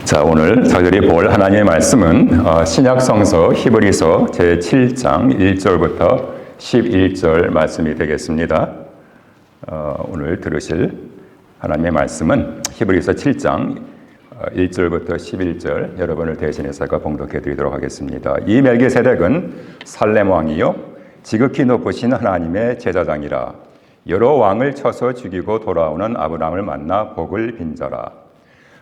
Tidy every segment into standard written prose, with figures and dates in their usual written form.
자, 오늘 저희들이 볼 하나님의 말씀은 신약성서 히브리서 제7장 1절부터 11절 말씀이 되겠습니다. 오늘 들으실 하나님의 말씀은 히브리서 7장 1절부터 11절 여러분을 대신해서 제가 봉독해 드리도록 하겠습니다. 이 멜기세덱은 살렘 왕이요 지극히 높으신 하나님의 제사장이라. 여러 왕을 쳐서 죽이고 돌아오는 아브라함을 만나 복을 빈자라.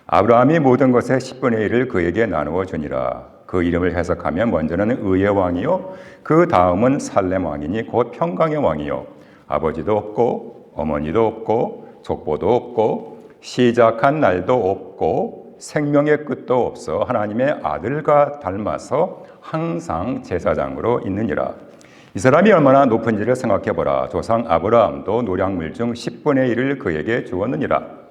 아브라함이 모든 것의 10분의 1을 그에게 나누어 주니라. 그 이름을 해석하면 먼저는 의의 왕이요 그 다음은 살렘 왕이니 곧 평강의 왕이요 아버지도 없고 어머니도 없고 족보도 없고 시작한 날도 없고 생명의 끝도 없어 하나님의 아들과 닮아서 항상 제사장으로 있느니라. 이 사람이 얼마나 높은지를 생각해보라. 조상 아브라함도 노량물 중 10분의 1을 그에게 주었느니라.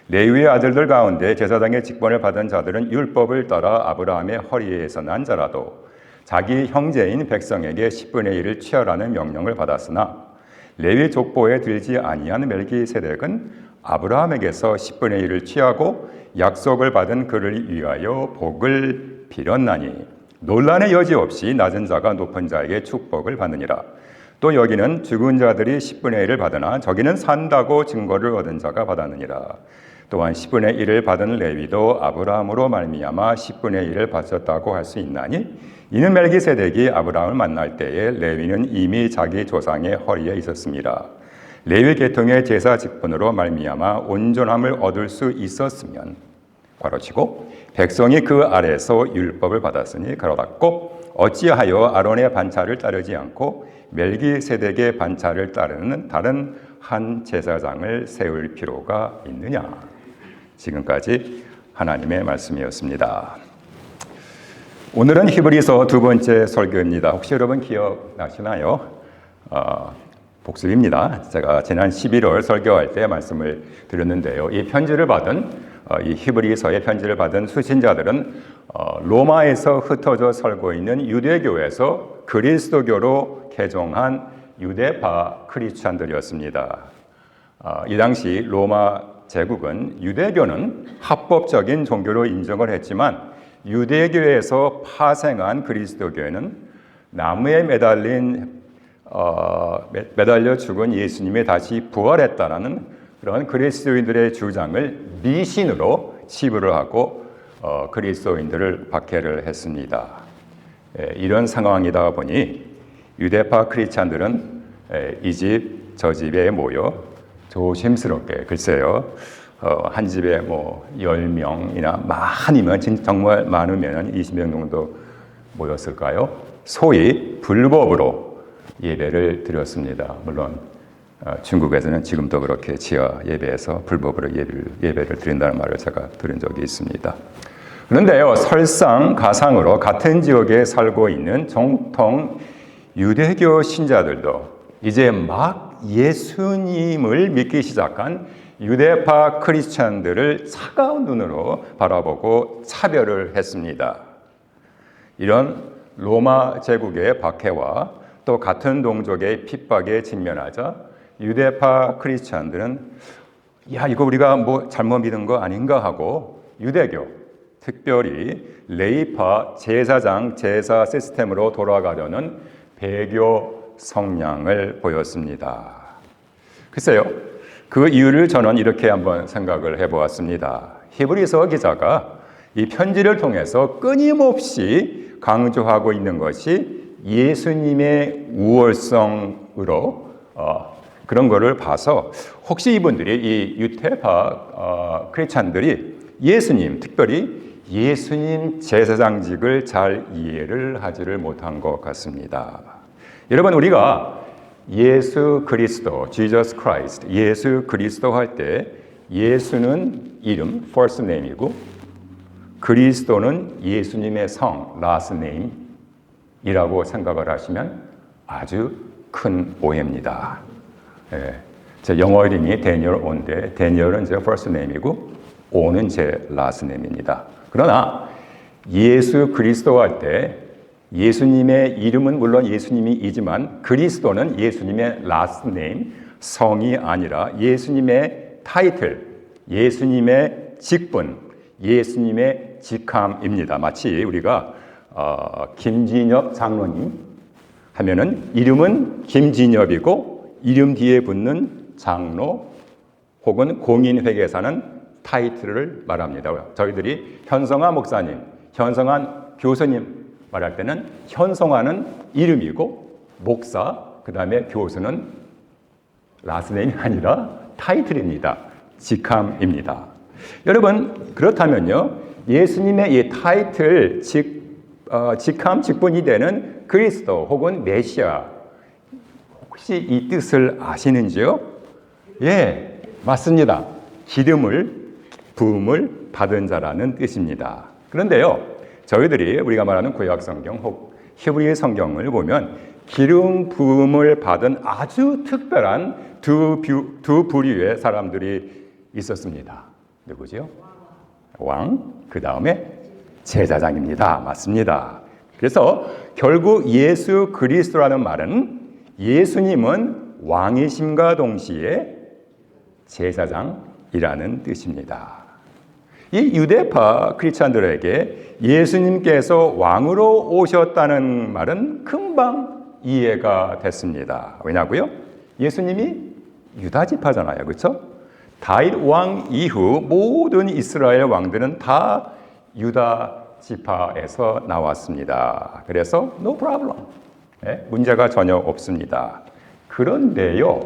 레위의 아들들 가운데 제사장의 직분을 받은 자들은 율법을 따라 아브라함의 허리에서 난 자라도 자기 형제인 백성에게 10분의 1을 취하라는 명령을 받았으나 레위 족보에 들지 아니한 멜기세덱은 아브라함에게서 10분의 1을 취하고 약속을 받은 그를 위하여 복을 빌었나니 논란의 여지 없이 낮은 자가 높은 자에게 축복을 받느니라. 또 여기는 죽은 자들이 10분의 1을 받으나 저기는 산다고 증거를 얻은 자가 받았느니라. 또한 10분의 1을 받은 레위도 아브라함으로 말미암아 10분의 1을 바쳤다고 할 수 있나니 이는 멜기세덱이 아브라함을 만날 때에 레위는 이미 자기 조상의 허리에 있었습니다. 레위 계통의 제사 직분으로 말미암아 온전함을 얻을 수 있었으면 괄호치고 백성이 그 아래서 율법을 받았으니 가로 닫고 어찌하여 아론의 반차를 따르지 않고 멜기세덱의 반차를 따르는 다른 한 제사장을 세울 필요가 있느냐. 지금까지 하나님의 말씀이었습니다. 오늘은 히브리서 두 번째 설교입니다. 혹시 여러분 기억나시나요? 복습입니다. 제가 지난 11월 설교할 때 말씀을 드렸는데요. 이 편지를 받은 이 히브리서의 편지를 받은 수신자들은 로마에서 흩어져 살고 있는 유대교에서 그리스도교로 개종한 유대파 크리스찬들이었습니다. 이 당시 로마 제국은 유대교는 합법적인 종교로 인정을 했지만 유대교에서 파생한 그리스도교회는 나무에 매달려 죽은 예수님이 다시 부활했다라는 그런 그리스도인들의 주장을 미신으로 치부를 하고 그리스도인들을 박해를 했습니다. 이런 상황이다 보니 유대파 크리스찬들은 이 집 저 집에 모여 조심스럽게 글쎄요 한 집에 뭐 10명이나 많으면 정말 많으면 20명 정도 모였을까요? 소위 불법으로 예배를 드렸습니다. 물론 중국에서는 지금도 그렇게 지하 예배에서 불법으로 예배를 드린다는 말을 제가 들은 적이 있습니다. 그런데요 설상가상으로 같은 지역에 살고 있는 정통 유대교 신자들도 이제 막 예수님을 믿기 시작한 유대파 크리스찬들을 차가운 눈으로 바라보고 차별을 했습니다. 이런 로마 제국의 박해와 또 같은 동족의 핍박에 직면하자 유대파 크리스찬들은 야 이거 우리가 뭐 잘못 믿은 거 아닌가 하고 유대교 특별히 레위파 제사장 제사 시스템으로 돌아가려는 배교 성향을 보였습니다. 글쎄요, 그 이유를 저는 이렇게 한번 생각을 해보았습니다. 히브리서 기자가 이 편지를 통해서 끊임없이 강조하고 있는 것이 예수님의 우월성으로 그런 거를 봐서 혹시 이분들이 이 유대파 크리스찬들이 예수님, 특별히 예수님 제사장직을 잘 이해를 하지를 못한 것 같습니다. 여러분 우리가 예수 그리스도, Jesus Christ, 예수 그리스도 할 때 예수는 이름, first name이고 그리스도는 예수님의 성, last name이라고 생각을 하시면 아주 큰 오해입니다. 제 영어 이름이 데니얼 온데 데니얼은 제 first name이고 오는 제 last name입니다. 그러나 예수 그리스도 할 때 예수님의 이름은 물론 예수님이지만 그리스도는 예수님의 last name, 성이 아니라 예수님의 타이틀, 예수님의 직분, 예수님의 직함입니다. 마치 우리가 김진엽 장로님 하면은 이름은 김진엽이고 이름 뒤에 붙는 장로 혹은 공인회계사는 타이틀을 말합니다. 저희들이 현성화 목사님, 현성환 교수님 말할 때는 현성화는 이름이고 목사, 그 다음에 교수는 라스네임이 아니라 타이틀입니다. 직함입니다. 여러분, 그렇다면요, 예수님의 이 타이틀, 직함, 직분이 되는 그리스도 혹은 메시아, 혹시 이 뜻을 아시는지요? 예, 맞습니다. 기름을, 부음을 받은 자라는 뜻입니다. 그런데요, 저희들이 우리가 말하는 구약 성경 혹 히브리 성경을 보면 기름 부음을 받은 아주 특별한 두 부류의 사람들이 있었습니다. 누구죠? 왕, 그 다음에 제사장입니다. 맞습니다. 그래서 결국 예수 그리스도라는 말은 예수님은 왕이심과 동시에 제사장이라는 뜻입니다. 이 유대파 크리스찬들에게 예수님께서 왕으로 오셨다는 말은 금방 이해가 됐습니다. 왜냐고요? 예수님이 유다 지파잖아요. 그렇죠? 다윗 왕 이후 모든 이스라엘 왕들은 다 유다 지파에서 나왔습니다. 그래서 no problem. 문제가 전혀 없습니다. 그런데요,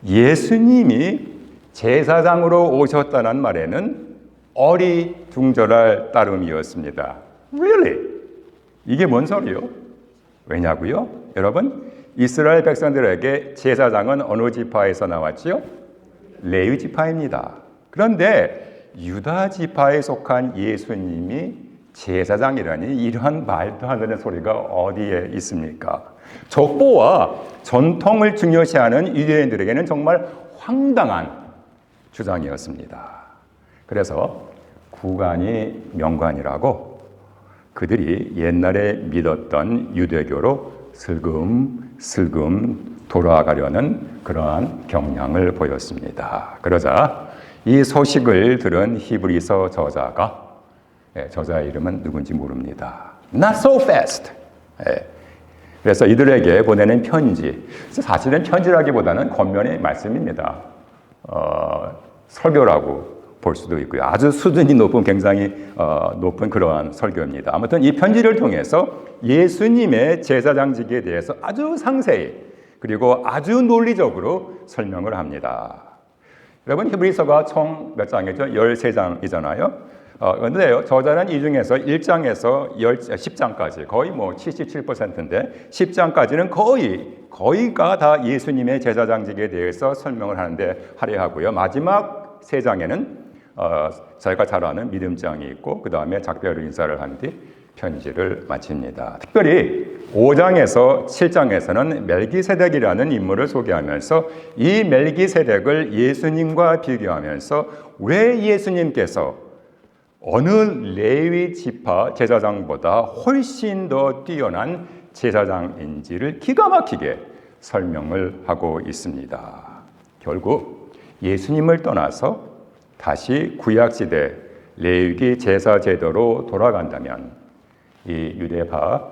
예수님이 제사장으로 오셨다는 말에는 어리둥절할 따름이었습니다. Really? 이게 뭔 소리요? 왜냐고요? 여러분, 이스라엘 백성들에게 제사장은 어느 지파에서 나왔지요? 레위 지파입니다. 그런데 유다 지파에 속한 예수님이 제사장이라니 이러한 말도 안 되는 소리가 어디에 있습니까? 족보와 전통을 중요시하는 유대인들에게는 정말 황당한 주장이었습니다. 그래서 구간이 명관이라고 그들이 옛날에 믿었던 유대교로 슬금슬금 돌아가려는 그러한 경향을 보였습니다. 그러자 이 소식을 들은 히브리서 저자가, 저자의 이름은 누군지 모릅니다. Not so fast. 그래서 이들에게 보내는 편지, 사실은 편지라기보다는 겉면의 말씀입니다. 설교라고 볼 수도 있고요. 아주 수준이 높은, 굉장히 높은 그러한 설교입니다. 아무튼 이 편지를 통해서 예수님의 제사장직에 대해서 아주 상세히 그리고 아주 논리적으로 설명을 합니다. 여러분, 히브리서가 총 몇 장이죠? 13장이잖아요. 그런데요, 저자는 이 중에서 1장에서 10장까지 거의 뭐 77%인데 10장까지는 거의가 다 예수님의 제사장직에 대해서 설명을 하는데 할애하고요. 마지막 3장에는 저희가 잘 아는 믿음장이 있고 그 다음에 작별 인사를 한 뒤 편지를 마칩니다. 특별히 5장에서 7장에서는 멜기세덱이라는 인물을 소개하면서 이 멜기세덱을 예수님과 비교하면서 왜 예수님께서 어느 레위 지파 제사장보다 훨씬 더 뛰어난 제사장인지를 기가 막히게 설명을 하고 있습니다. 결국 예수님을 떠나서 다시 구약시대 레위기 제사 제도로 돌아간다면 이 유대파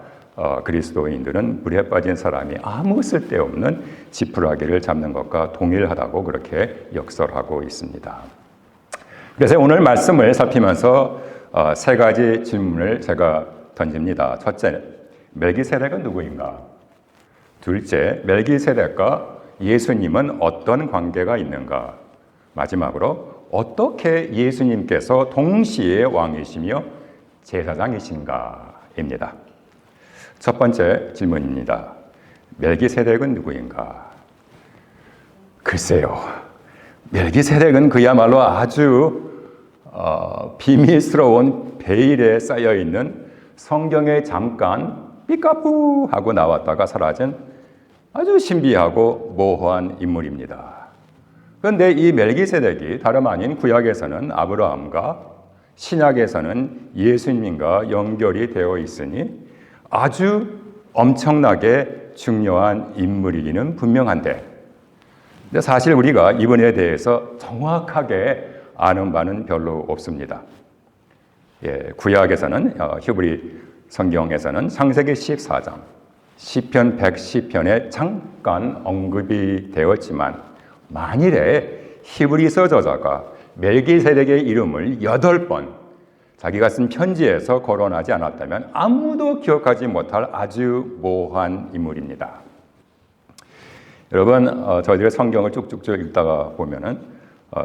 그리스도인들은 물에 빠진 사람이 아무 쓸데없는 지푸라기를 잡는 것과 동일하다고 그렇게 역설하고 있습니다. 그래서 오늘 말씀을 살피면서 3가지 질문을 제가 던집니다. 첫째, 멜기세덱은 누구인가? 둘째, 멜기세덱과 예수님은 어떤 관계가 있는가? 마지막으로 어떻게 예수님께서 동시에 왕이시며 제사장이신가입니다. 첫 번째 질문입니다. 멜기세덱은 누구인가? 글쎄요. 멜기세덱은 그야말로 아주 비밀스러운 베일에 쌓여있는 성경에 잠깐 삐까뿌 하고 나왔다가 사라진 아주 신비하고 모호한 인물입니다. 그런데 이 멜기세덱이 다름 아닌 구약에서는 아브라함과 신약에서는 예수님과 연결이 되어 있으니 아주 엄청나게 중요한 인물이기는 분명한데, 근데 사실 우리가 이분에 대해서 정확하게 아는 바는 별로 없습니다. 구약에서는 히브리 성경에서는 창세기 14장, 시편 110편에 잠깐 언급이 되었지만 만일에 히브리서 저자가 멜기세덱의 이름을 8번 자기가 쓴 편지에서 거론하지 않았다면 아무도 기억하지 못할 아주 모호한 인물입니다. 여러분, 저희들의 성경을 쭉쭉쭉 읽다가 보면은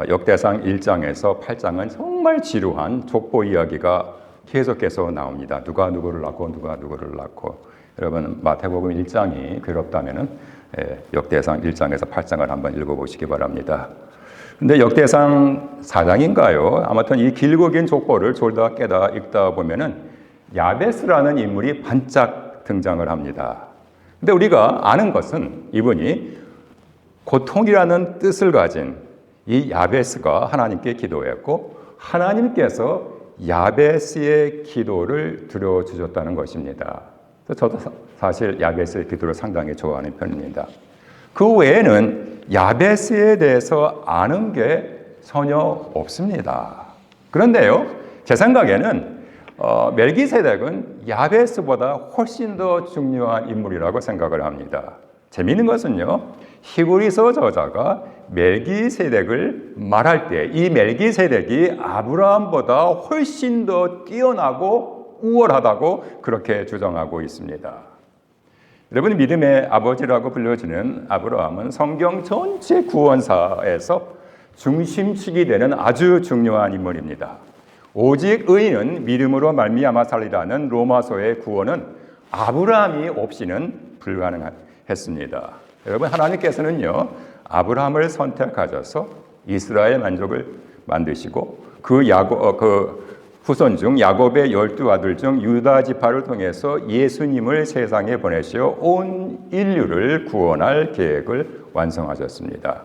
역대상 1장에서 8장은 정말 지루한 족보 이야기가 계속해서 나옵니다. 누가 누구를 낳고 누가 누구를 낳고. 여러분, 마태복음 1장이 괴롭다면은 역대상 1장에서 8장을 한번 읽어보시기 바랍니다. 근데 역대상 4장인가요? 아무튼 이 길고 긴 족보를 졸다 깨다 읽다 보면은 야베스라는 인물이 반짝 등장을 합니다. 근데 우리가 아는 것은 이분이 고통이라는 뜻을 가진 이 야베스가 하나님께 기도했고 하나님께서 야베스의 기도를 들어주셨다는 것입니다. 저도 사실 야베스의 기도를 상당히 좋아하는 편입니다. 그 외에는 야베스에 대해서 아는 게 전혀 없습니다. 그런데요, 제 생각에는 멜기세덱은 야베스보다 훨씬 더 중요한 인물이라고 생각을 합니다. 재미있는 것은요, 히브리서 저자가 멜기세덱을 말할 때 이 멜기세덱이 아브라함보다 훨씬 더 뛰어나고 우월하다고 그렇게 주장하고 있습니다. 여러분, 믿음의 아버지라고 불려지는 아브라함은 성경 전체 구원사에서 중심축이 되는 아주 중요한 인물입니다. 오직 의인은 믿음으로 말미암아 살리라는 로마서의 구원은 아브라함이 없이는 불가능했습니다. 여러분, 하나님께서는요, 아브라함을 선택하셔서 이스라엘 민족을 만드시고 그 후손 중 야곱의 12아들 중 유다 지파를 통해서 예수님을 세상에 보내시어 온 인류를 구원할 계획을 완성하셨습니다.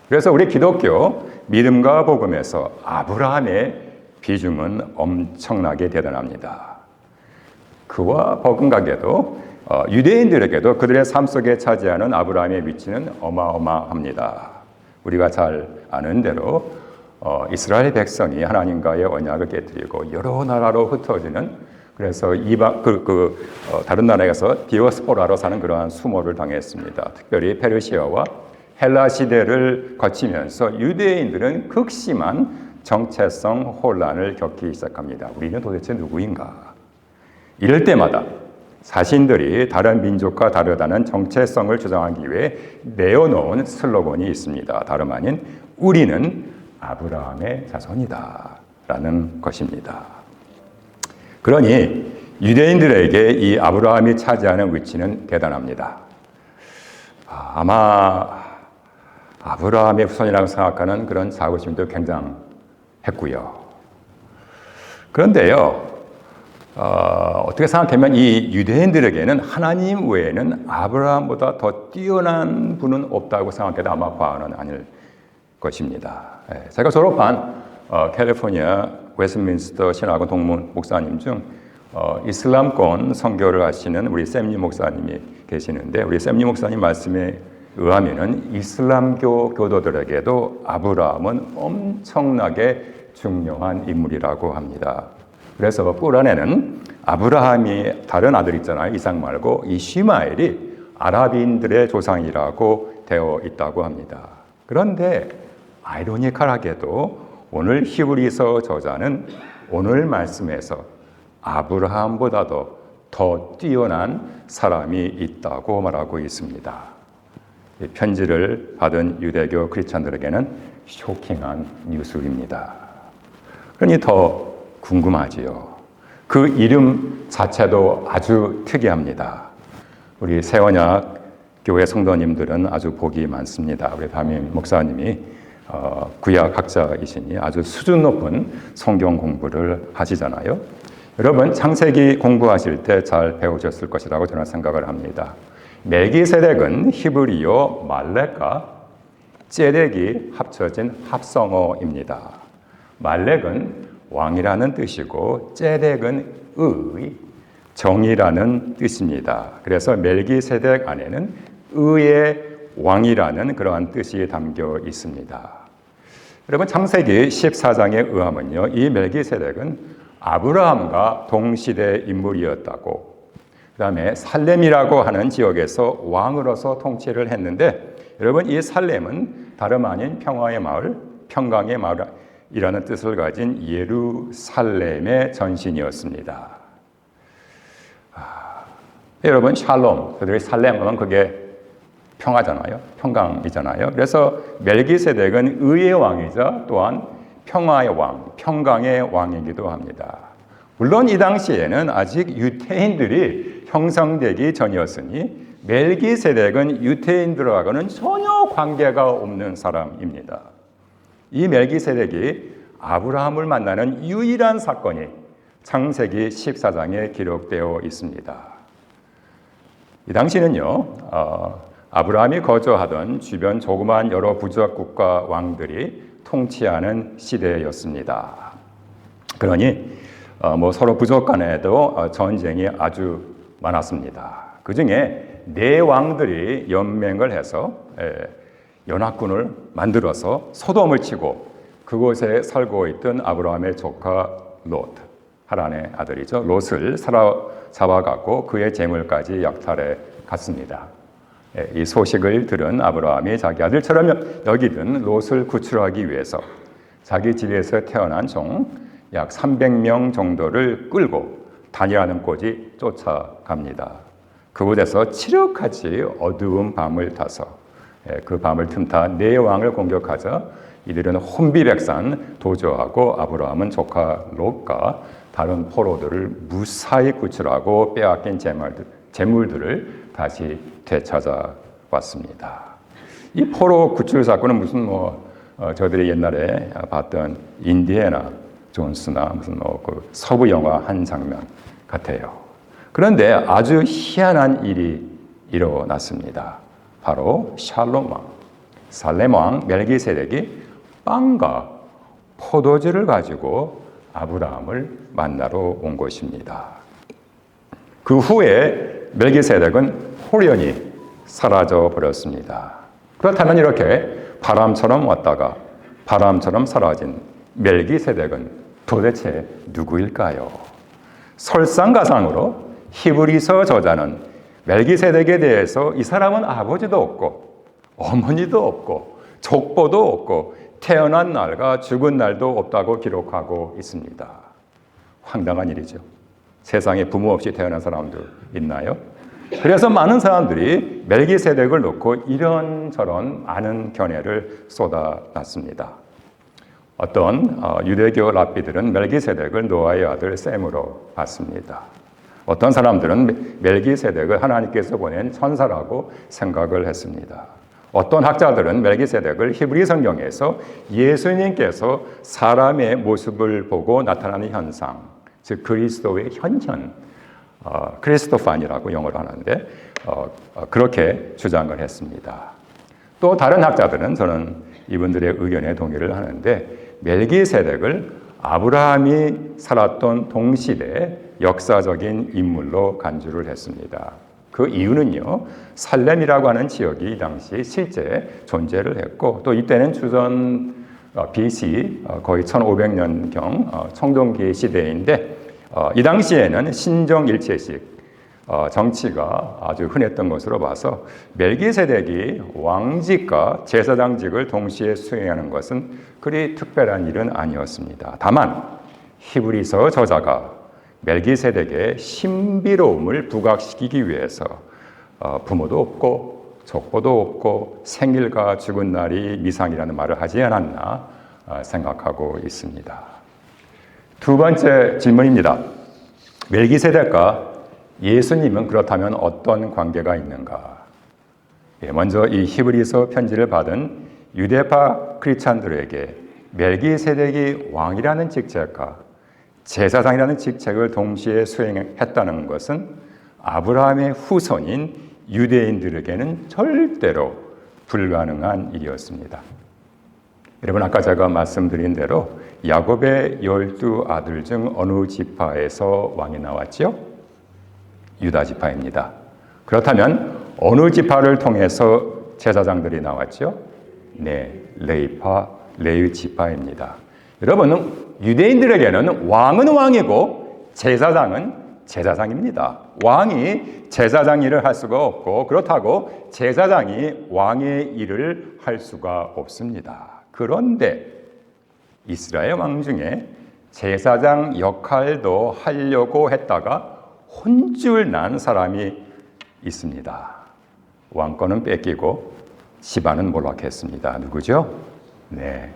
그래서 우리 기독교 믿음과 복음에서 아브라함의 비중은 엄청나게 대단합니다. 그와 버금가게도 유대인들에게도 그들의 삶 속에 차지하는 아브라함의 위치는 어마어마합니다. 우리가 잘 아는 대로 이스라엘 백성이 하나님과의 언약을 깨뜨리고 여러 나라로 흩어지는, 그래서 다른 나라에서 디오스포라로 사는 그러한 수모를 당했습니다. 특별히 페르시아와 헬라 시대를 거치면서 유대인들은 극심한 정체성 혼란을 겪기 시작합니다. 우리는 도대체 누구인가? 이럴 때마다 자신들이 다른 민족과 다르다는 정체성을 주장하기 위해 내어놓은 슬로건이 있습니다. 다름 아닌 우리는 아브라함의 자손이다 라는 것입니다. 그러니 유대인들에게 이 아브라함이 차지하는 위치는 대단합니다. 아마 아브라함의 후손이라고 생각하는 그런 자부심도 굉장했고요. 그런데요, 어떻게 생각하면 이 유대인들에게는 하나님 외에는 아브라함보다 더 뛰어난 분은 없다고 생각해도 아마 과언은 아닐 것입니다. 제가 졸업한 캘리포니아 웨스트민스터 신학원 동문 목사님 중 이슬람권 선교를 하시는 우리 샘리 목사님이 계시는데, 우리 샘리 목사님 말씀에 의하면은 이슬람교 교도들에게도 아브라함은 엄청나게 중요한 인물이라고 합니다. 그래서 꿀안에는 아브라함이 다른 아들 있잖아요. 이삭 말고 이시마엘이 아랍인들의 조상이라고 되어 있다고 합니다. 그런데 아이러니컬하게도 오늘 히브리서 저자는 오늘 말씀에서 아브라함보다도 더 뛰어난 사람이 있다고 말하고 있습니다. 이 편지를 받은 유대교 크리스찬들에게는 쇼킹한 뉴스입니다. 그러니 더 궁금하지요. 그 이름 자체도 아주 특이합니다. 우리 세원약 교회 성도님들은 아주 복이 많습니다. 우리 담임 목사님이 구약학자이시니 아주 수준 높은 성경 공부를 하시잖아요. 여러분, 창세기 공부하실 때 잘 배우셨을 것이라고 저는 생각을 합니다. 멜기세덱은 히브리어 말렉과 ጼ덱이 합쳐진 합성어입니다. 말렉은 왕이라는 뜻이고 ጼ덱은 의, 정의라는 뜻입니다. 그래서 멜기세덱 안에는 의의 왕이라는 그러한 뜻이 담겨 있습니다. 여러분 창세기 14장에 의하면요, 이 멜기세덱은 아브라함과 동시대 인물이었다고, 그 다음에 살렘이라고 하는 지역에서 왕으로서 통치를 했는데, 여러분 이 살렘은 다름 아닌 평화의 마을, 평강의 마을이라는 뜻을 가진 예루살렘의 전신이었습니다. 여러분 샬롬, 그들이 살렘 하면 그게 평화잖아요. 평강이잖아요. 그래서 멜기세덱은 의의 왕이자 또한 평화의 왕, 평강의 왕이기도 합니다. 물론 이 당시에는 아직 유대인들이 형성되기 전이었으니 멜기세덱은 유대인들하고는 전혀 관계가 없는 사람입니다. 이 멜기세덱이 아브라함을 만나는 유일한 사건이 창세기 14장에 기록되어 있습니다. 이 당시는요, 아브라함이 거주하던 주변 조그마한 여러 부족국가 왕들이 통치하는 시대였습니다. 그러니 서로 부족 간에도 전쟁이 아주 많았습니다. 그 중에 네 왕들이 연맹을 해서 연합군을 만들어서 소돔을 치고 그곳에 살고 있던 아브라함의 조카 롯, 하란의 아들이죠. 롯을 사로잡아가고 그의 재물까지 약탈해 갔습니다. 이 소식을 들은 아브라함이 자기 아들처럼 여기던 롯을 구출하기 위해서 자기 집에서 태어난 종 약 300명 정도를 끌고 단이라는 곳이 쫓아갑니다. 그곳에서 칠흑같이 어두운 밤을 타서 그 밤을 틈타 네 왕을 공격하자 이들은 혼비백산 도주하고 아브라함은 조카 롯과 다른 포로들을 무사히 구출하고 빼앗긴 재물들을 다시 되찾아왔습니다. 이 포로 구출 사건은 무슨 저들이 옛날에 봤던 인디애나 존스나 무슨 그 서부 영화 한 장면 같아요. 그런데 아주 희한한 일이 일어났습니다. 바로 샬롬 왕, 살렘 왕 멜기세덱이 빵과 포도주를 가지고 아브라함을 만나러 온 것입니다. 그 후에 멜기세덱은 홀연히 사라져 버렸습니다. 그렇다면 이렇게 바람처럼 왔다가 바람처럼 사라진 멜기세덱은 도대체 누구일까요? 설상가상으로 히브리서 저자는 멜기세덱에 대해서 이 사람은 아버지도 없고 어머니도 없고 족보도 없고 태어난 날과 죽은 날도 없다고 기록하고 있습니다. 황당한 일이죠. 세상에 부모 없이 태어난 사람도 있나요? 그래서 많은 사람들이 멜기세덱을 놓고 이런저런 많은 견해를 쏟아놨습니다. 어떤 유대교 랍비들은 멜기세덱을 노아의 아들 셈으로 봤습니다. 어떤 사람들은 멜기세덱을 하나님께서 보낸 천사라고 생각을 했습니다. 어떤 학자들은 멜기세덱을 히브리 성경에서 예수님께서 사람의 모습을 보고 나타나는 현상, 즉 그리스도의 현현, 크리스토판이라고 영어로 하는데 그렇게 주장을 했습니다. 또 다른 학자들은 저는 이분들의 의견에 동의를 하는데 멜기세덱을 아브라함이 살았던 동시대 역사적인 인물로 간주를 했습니다. 그 이유는요, 살렘이라고 하는 지역이 이 당시 실제 존재를 했고 또 이때는 주전 BC 거의 1500년경 청동기 시대인데 이 당시에는 신정일체식 정치가 아주 흔했던 것으로 봐서 멜기세덱이 왕직과 제사장직을 동시에 수행하는 것은 그리 특별한 일은 아니었습니다. 다만 히브리서 저자가 멜기세덱의 신비로움을 부각시키기 위해서 부모도 없고 족보도 없고 생일과 죽은 날이 미상이라는 말을 하지 않았나 생각하고 있습니다. 두 번째 질문입니다. 멜기세덱과 예수님은 그렇다면 어떤 관계가 있는가? 먼저 이 히브리서 편지를 받은 유대파 크리스찬들에게 멜기세덱이 왕이라는 직책과 제사장이라는 직책을 동시에 수행했다는 것은 아브라함의 후손인 유대인들에게는 절대로 불가능한 일이었습니다. 여러분 아까 제가 말씀드린 대로 야곱의 12 아들 중 어느 지파에서 왕이 나왔죠? 유다 지파입니다. 그렇다면 어느 지파를 통해서 제사장들이 나왔죠? 네, 레위파 레위 지파입니다. 여러분, 유대인들에게는 왕은 왕이고 제사장은 제사장입니다. 왕이 제사장 일을 할 수가 없고 그렇다고 제사장이 왕의 일을 할 수가 없습니다. 그런데 이스라엘 왕 중에 제사장 역할도 하려고 했다가 혼쭐 난 사람이 있습니다. 왕권은 뺏기고 집안은 몰락했습니다. 누구죠? 네,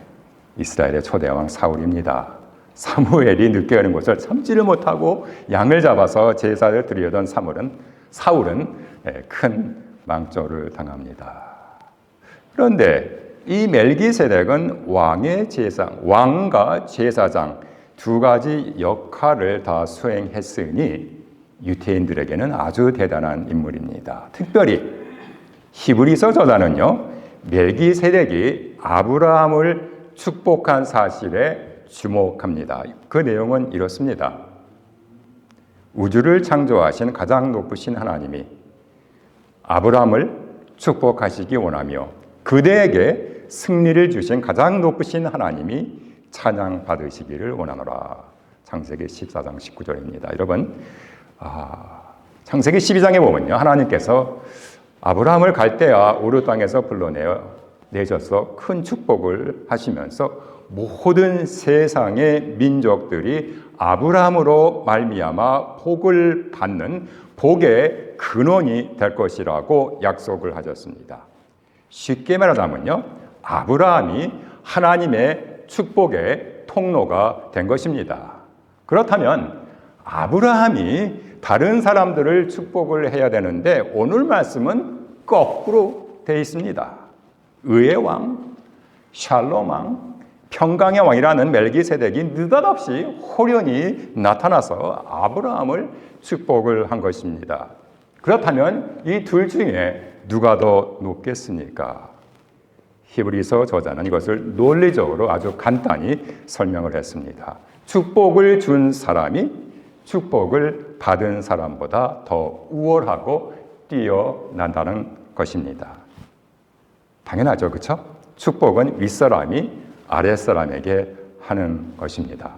이스라엘의 초대왕 사울입니다. 사무엘이 늦게 오는 것을 참지를 못하고 양을 잡아서 제사를 드리려던 사울은 큰 망조를 당합니다. 그런데 이 멜기세덱은 왕과 제사장 두 가지 역할을 다 수행했으니 유대인들에게는 아주 대단한 인물입니다. 특별히 히브리서 저자는요, 멜기세덱이 아브라함을 축복한 사실에 주목합니다. 그 내용은 이렇습니다. 우주를 창조하신 가장 높으신 하나님이 아브라함을 축복하시기 원하며 그대에게 승리를 주신 가장 높으신 하나님이 찬양받으시기를 원하노라. 창세기 14장 19절입니다. 여러분, 창세기 12장에 보면요, 하나님께서 아브라함을 갈대아 우르 땅에서 불러내셔서 큰 축복을 하시면서 모든 세상의 민족들이 아브라함으로 말미암아 복을 받는 복의 근원이 될 것이라고 약속을 하셨습니다. 쉽게 말하자면요, 아브라함이 하나님의 축복의 통로가 된 것입니다. 그렇다면 아브라함이 다른 사람들을 축복을 해야 되는데 오늘 말씀은 거꾸로 되어 있습니다. 의의 왕, 샬롬 왕, 평강의 왕이라는 멜기세덱이 느닷없이 호련히 나타나서 아브라함을 축복을 한 것입니다. 그렇다면 이 둘 중에 누가 더 높겠습니까? 히브리서 저자는 이것을 논리적으로 아주 간단히 설명을 했습니다. 축복을 준 사람이 축복을 받은 사람보다 더 우월하고 뛰어난다는 것입니다. 당연하죠, 그렇죠? 축복은 윗사람이 아랫사람에게 하는 것입니다.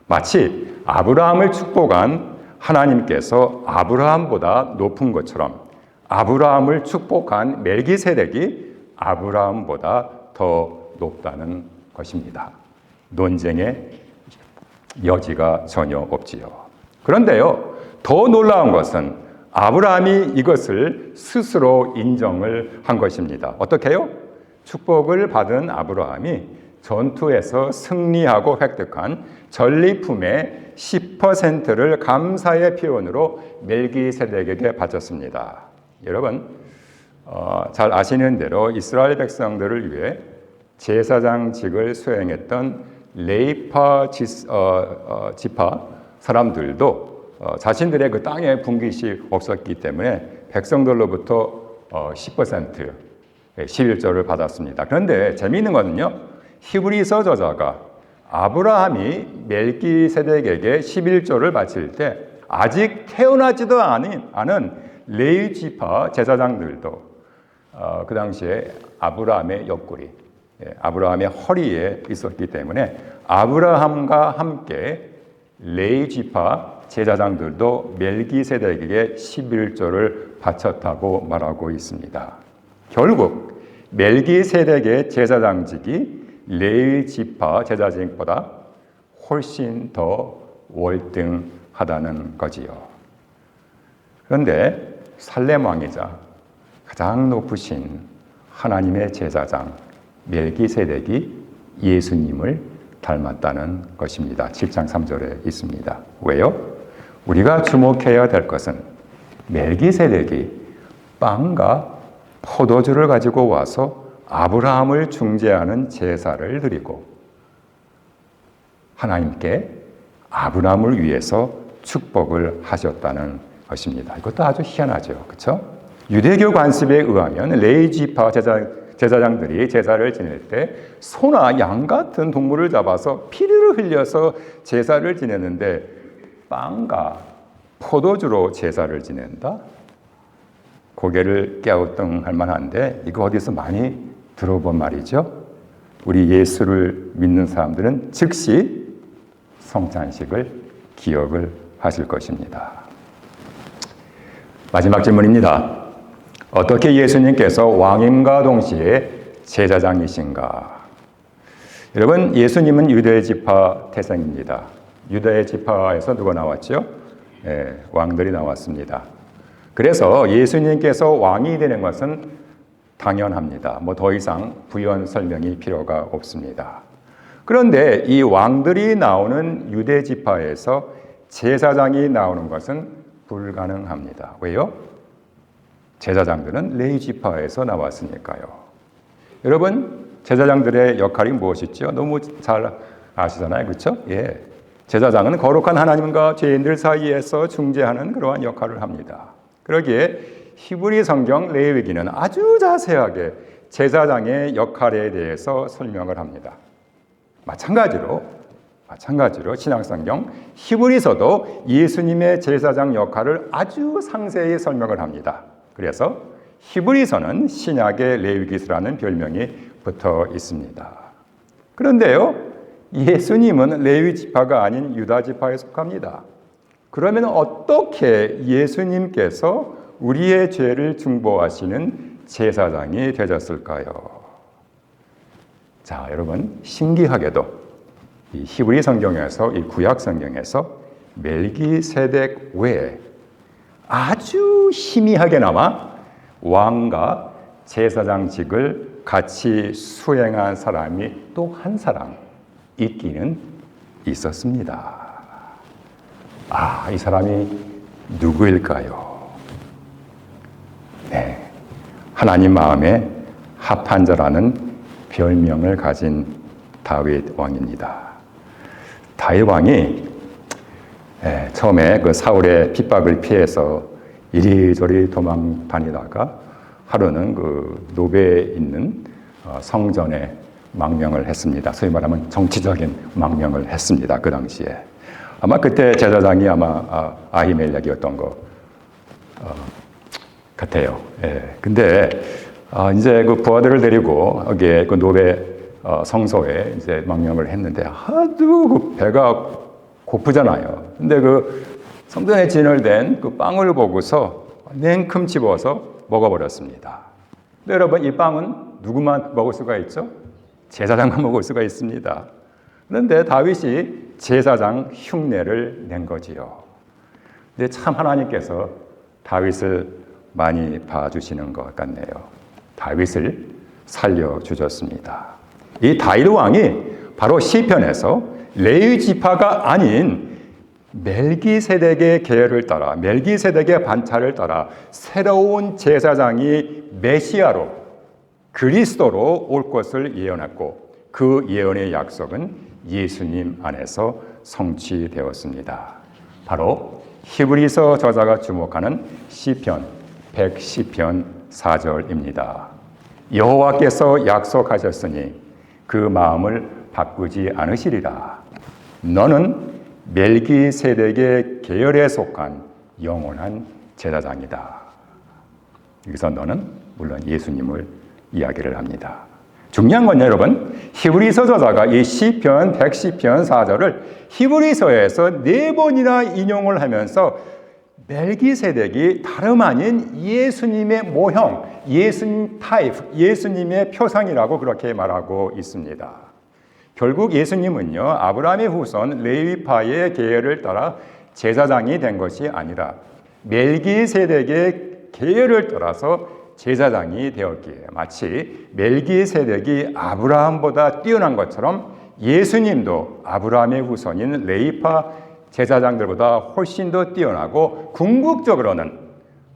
마치 아브라함을 축복한 하나님께서 아브라함보다 높은 것처럼 아브라함을 축복한 멜기세덱이 아브라함보다 더 높다는 것입니다. 논쟁의 여지가 전혀 없지요. 그런데요, 더 놀라운 것은 아브라함이 이것을 스스로 인정을 한 것입니다. 어떻게요? 축복을 받은 아브라함이 전투에서 승리하고 획득한 전리품의 10%를 감사의 표현으로 멜기세덱에게 바쳤습니다. 여러분, 잘 아시는 대로 이스라엘 백성들을 위해 제사장직을 수행했던 레이파 지파 사람들도 자신들의 그 땅에 분깃이 없었기 때문에 백성들로부터 10% 11조를 받았습니다. 그런데 재미있는 것은요, 히브리서 저자가 아브라함이 멜기세덱에게 11조를 바칠 때 아직 태어나지도 않은 레위 지파 제사장들도 그 당시에 아브라함의 옆구리, 아브라함의 허리에 있었기 때문에 아브라함과 함께 레위 지파 제사장들도 멜기세덱에게 11조를 바쳤다고 말하고 있습니다. 결국 멜기세덱의 제사장직이 레위 지파 제사장보다 훨씬 더 월등하다는 거지요. 그런데 살렘 왕이자 가장 높으신 하나님의 제사장 멜기세덱이 예수님을 닮았다는 것입니다. 7장 3절에 있습니다. 왜요? 우리가 주목해야 될 것은 멜기세덱이 빵과 포도주를 가지고 와서 아브라함을 중재하는 제사를 드리고 하나님께 아브라함을 위해서 축복을 하셨다는 것입니다. 이것도 아주 희한하죠. 그렇죠? 유대교 관습에 의하면 레위 지파 제사장들이 제사를 지낼 때 소나 양 같은 동물을 잡아서 피를 흘려서 제사를 지내는데 빵과 포도주로 제사를 지낸다? 고개를 갸우뚱할 만한데 이거 어디서 많이 들어본 말이죠? 우리 예수를 믿는 사람들은 즉시 성찬식을 기억을 하실 것입니다. 마지막 질문입니다. 어떻게 예수님께서 왕임과 동시에 제사장이신가? 여러분, 예수님은 유대 지파 태생입니다. 유대 지파에서 누가 나왔죠? 왕들이 나왔습니다. 그래서 예수님께서 왕이 되는 것은 당연합니다. 뭐 더 이상 부연 설명이 필요가 없습니다. 그런데 이 왕들이 나오는 유대 지파에서 제사장이 나오는 것은 불가능합니다. 왜요? 제사장들은 레위 지파에서 나왔으니까요. 여러분, 제사장들의 역할이 무엇이죠? 너무 잘 아시잖아요. 그렇죠? 예. 제사장은 거룩한 하나님과 죄인들 사이에서 중재하는 그러한 역할을 합니다. 그러기에 히브리 성경 레위기는 아주 자세하게 제사장의 역할에 대해서 설명을 합니다. 마찬가지로 신약성경 히브리서도 예수님의 제사장 역할을 아주 상세히 설명을 합니다. 그래서 히브리서는 신약의 레위기서라는 별명이 붙어 있습니다. 그런데요, 예수님은 레위 지파가 아닌 유다 지파에 속합니다. 그러면 어떻게 예수님께서 우리의 죄를 중보하시는 제사장이 되셨을까요? 자, 여러분, 신기하게도 이 히브리 성경에서, 이 구약 성경에서 멜기세덱 외에 아주 희미하게나마 왕과 제사장직을 같이 수행한 사람이 또 한 사람 있기는 있었습니다. 이 사람이 누구일까요? 네, 하나님 마음에 합한 자라는 별명을 가진 다윗 왕입니다. 다윗 왕이 처음에 그 사울의 핍박을 피해서 이리저리 도망 다니다가 하루는 그 노베에 있는 성전에 망명을 했습니다. 소위 말하면 정치적인 망명을 했습니다. 그 당시에. 아마 그때 제사장이 아마 아히멜렉이었던 것 같아요. 근데 이제 그 부하들을 데리고 여기에 그 노베 성소에 이제 망명을 했는데 하도 그 배가 고프잖아요. 근데 그 성전에 진열된 그 빵을 보고서 냉큼 집어서 먹어버렸습니다. 근데 여러분, 이 빵은 누구만 먹을 수가 있죠? 제사장만 먹을 수가 있습니다. 그런데 다윗이 제사장 흉내를 낸 거지요. 근데 참 하나님께서 다윗을 많이 봐주시는 것 같네요. 다윗을 살려주셨습니다. 이 다윗 왕이 바로 시편에서 레위 지파가 아닌 멜기세덱의 계열을 따라, 멜기세덱의 반차를 따라 새로운 제사장이 메시아로, 그리스도로 올 것을 예언했고, 그 예언의 약속은 예수님 안에서 성취되었습니다. 바로 히브리서 저자가 주목하는 시편 110편 4절입니다. 여호와께서 약속하셨으니 그 마음을 바꾸지 않으시리라. 너는 멜기세덱의 계열에 속한 영원한 제사장이다. 여기서 너는 물론 예수님을 이야기를 합니다. 중요한 건요, 여러분, 히브리서 저자가 이 시편 110편 4절을 히브리서에서 4번이나 인용을 하면서 멜기세덱이 다름 아닌 예수님의 모형, 예수님 타입, 예수님의 표상이라고 그렇게 말하고 있습니다. 결국 예수님은요, 아브라함의 후손 레위파의 계열을 따라 제사장이 된 것이 아니라 멜기세덱의 계열을 따라서 제사장이 되었기에 마치 멜기세덱이 아브라함보다 뛰어난 것처럼 예수님도 아브라함의 후손인 레위파 제사장들보다 훨씬 더 뛰어나고 궁극적으로는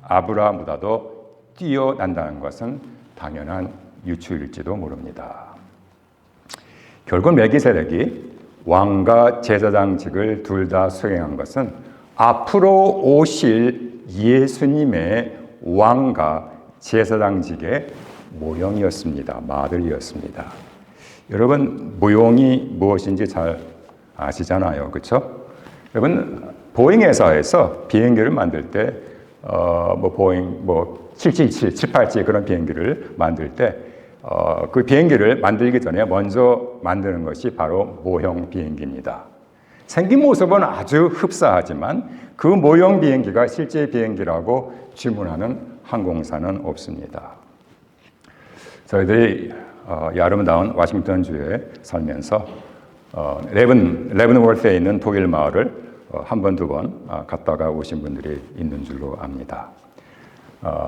아브라함보다도 뛰어난다는 것은 당연한 유추일지도 모릅니다. 결국 멜기세덱이 왕과 제사장직을 둘 다 수행한 것은 앞으로 오실 예수님의 왕과 제사장직의 모형이었습니다. 마들이었습니다. 여러분, 모형이 무엇인지 잘 아시잖아요. 그렇죠? 여러분, 보잉 회사에서 비행기를 만들 때 보잉 777, 787 그런 비행기를 만들 때 그 비행기를 만들기 전에 먼저 만드는 것이 바로 모형 비행기입니다. 생긴 모습은 아주 흡사하지만 그 모형 비행기가 실제 비행기라고 주문하는 항공사는 없습니다. 저희들이 이 아름다운 워싱턴주에 살면서 레븐워스에 있는 독일 마을을 한 번, 두 번 갔다가 오신 분들이 있는 줄로 압니다.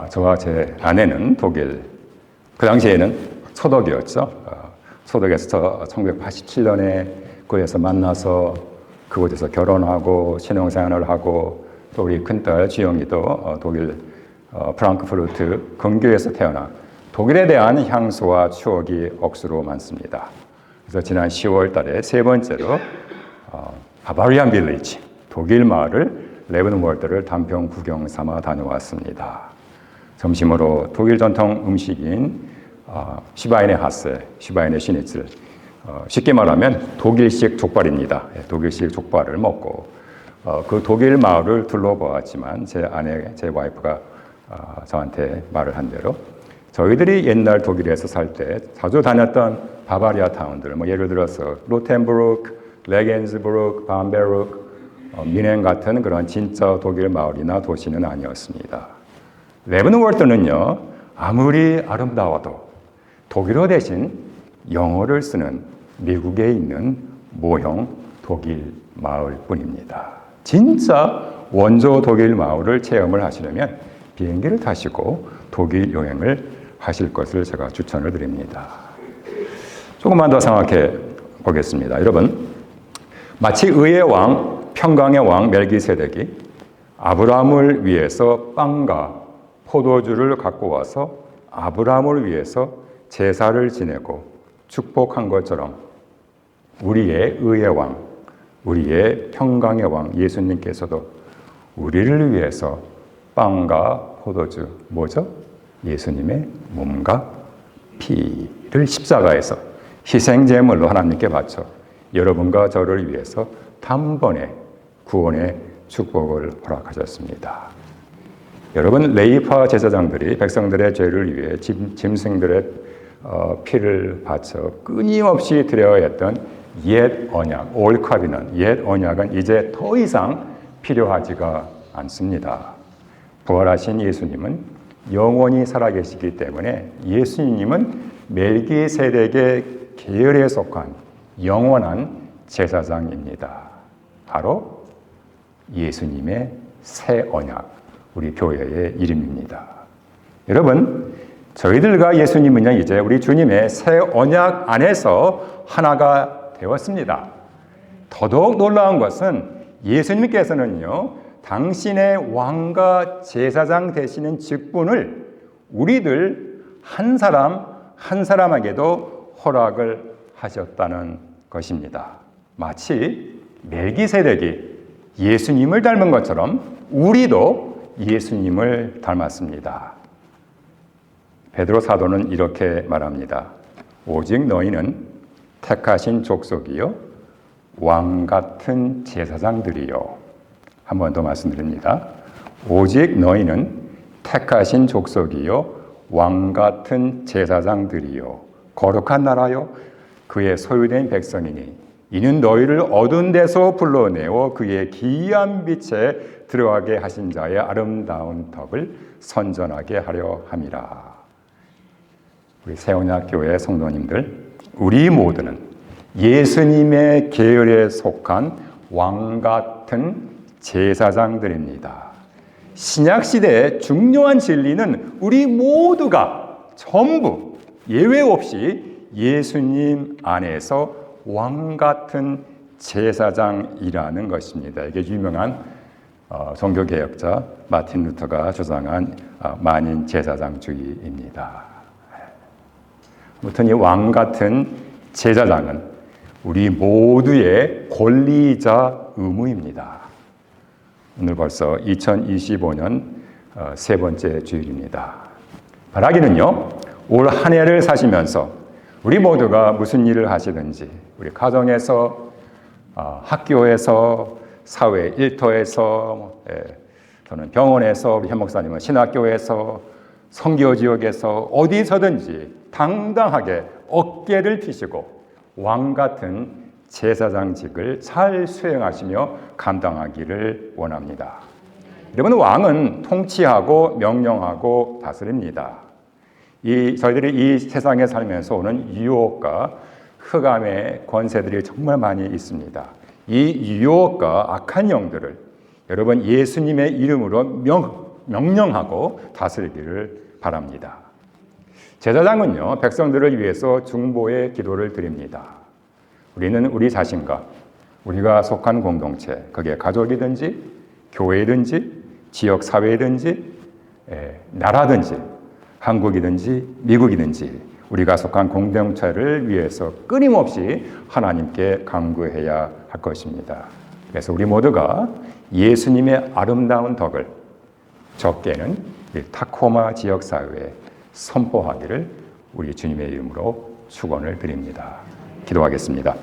저와 제 아내는 독일, 그 당시에는 소독이었죠. 소독에서 1987년에 그곳에서 만나서 그곳에서 결혼하고 신혼생활을 하고 또 우리 큰딸 주영이도 독일 프랑크푸르트 근교에서 태어나 독일에 대한 향수와 추억이 억수로 많습니다. 그래서 지난 10월 달에 세 번째로 바바리안 빌리지, 독일 마을을 레븐월드를 단편 구경 삼아 다녀왔습니다. 점심으로 독일 전통 음식인 슈바이네 하세, 슈바이네 슈니츠, 쉽게 말하면 독일식 족발입니다. 독일식 족발을 먹고 그 독일 마을을 둘러보았지만 제 아내, 제 와이프가 저한테 말을 한 대로 저희들이 옛날 독일에서 살 때 자주 다녔던 바바리아 타운들, 예를 들어서 로텐부르크, 레겐스부르크, 밤베르크, 미넨 같은 그런 진짜 독일 마을이나 도시는 아니었습니다. 레븐월드는요, 아무리 아름다워도 독일어 대신 영어를 쓰는 미국에 있는 모형 독일 마을뿐입니다. 진짜 원조 독일 마을을 체험을 하시려면 비행기를 타시고 독일 여행을 하실 것을 제가 추천을 드립니다. 조금만 더 생각해 보겠습니다. 여러분, 마치 의의 왕, 평강의 왕 멜기세덱이 아브라함을 위해서 빵과 포도주를 갖고 와서 아브라함을 위해서 제사를 지내고 축복한 것처럼 우리의 의의 왕, 우리의 평강의 왕 예수님께서도 우리를 위해서 빵과 포도주, 뭐죠? 예수님의 몸과 피를 십자가에서 희생제물로 하나님께 바쳐 여러분과 저를 위해서 단번에 구원의 축복을 허락하셨습니다. 여러분, 레위파 제사장들이 백성들의 죄를 위해 짐승들의 피를 바쳐 끊임없이 드려야 했던 옛 언약, 올 커비넌트, 옛 언약은 이제 더 이상 필요하지가 않습니다. 부활하신 예수님은 영원히 살아계시기 때문에 예수님은 멜기세덱의 계열에 속한 영원한 제사장입니다. 바로 예수님의 새 언약, 우리 교회의 이름입니다. 여러분, 저희들과 예수님은요, 이제 우리 주님의 새 언약 안에서 하나가 되었습니다. 더더욱 놀라운 것은 예수님께서는요, 당신의 왕과 제사장 되시는 직분을 우리들 한 사람 한 사람에게도 허락을 하셨다는 것입니다. 마치 멜기세덱이 예수님을 닮은 것처럼 우리도 예수님을 닮았습니다. 베드로 사도는 이렇게 말합니다. 오직 너희는 택하신 족속이요 왕 같은 제사장들이요. 한 번 더 말씀드립니다. 오직 너희는 택하신 족속이요 왕 같은 제사장들이요 거룩한 나라요 그의 소유된 백성이니 이는 너희를 어두운 데서 불러내어 그의 기이한 빛에 들어가게 하신 자의 아름다운 덕을 선전하게 하려 함이라. 우리 새언약교회 성도님들, 우리 모두는 예수님의 계열에 속한 왕 같은 제사장들입니다. 신약시대의 중요한 진리는 우리 모두가 전부 예외 없이 예수님 안에서 왕 같은 제사장이라는 것입니다. 이게 유명한 종교개혁자 마틴 루터가 주장한 만인 제사장주의입니다. 아무튼 이 왕 같은 제사장은 우리 모두의 권리이자 의무입니다. 오늘 벌써 2025년 세 번째 주일입니다. 바라기는요, 올 한 해를 사시면서 우리 모두가 무슨 일을 하시든지 우리 가정에서, 학교에서, 사회 일터에서, 저는 병원에서, 우리 현 목사님은 신학교에서, 선교 지역에서 어디서든지 당당하게 어깨를 펴시고 왕 같은 제사장직을 잘 수행하시며 감당하기를 원합니다. 여러분, 왕은 통치하고 명령하고 다스립니다. 저희들이 이 세상에 살면서 오는 유혹과 흑암의 권세들이 정말 많이 있습니다. 이 유혹과 악한 영들을 여러분 예수님의 이름으로 명령하고 다스리기를 바랍니다. 제사장은요, 백성들을 위해서 중보의 기도를 드립니다. 우리는 우리 자신과 우리가 속한 공동체, 그게 가족이든지 교회든지 지역 사회든지 나라든지 한국이든지 미국이든지 우리가 속한 공동체를 위해서 끊임없이 하나님께 간구해야 할 것입니다. 그래서 우리 모두가 예수님의 아름다운 덕을 적게는 이 타코마 지역사회에 선포하기를 우리 주님의 이름으로 축원을 드립니다. 기도하겠습니다.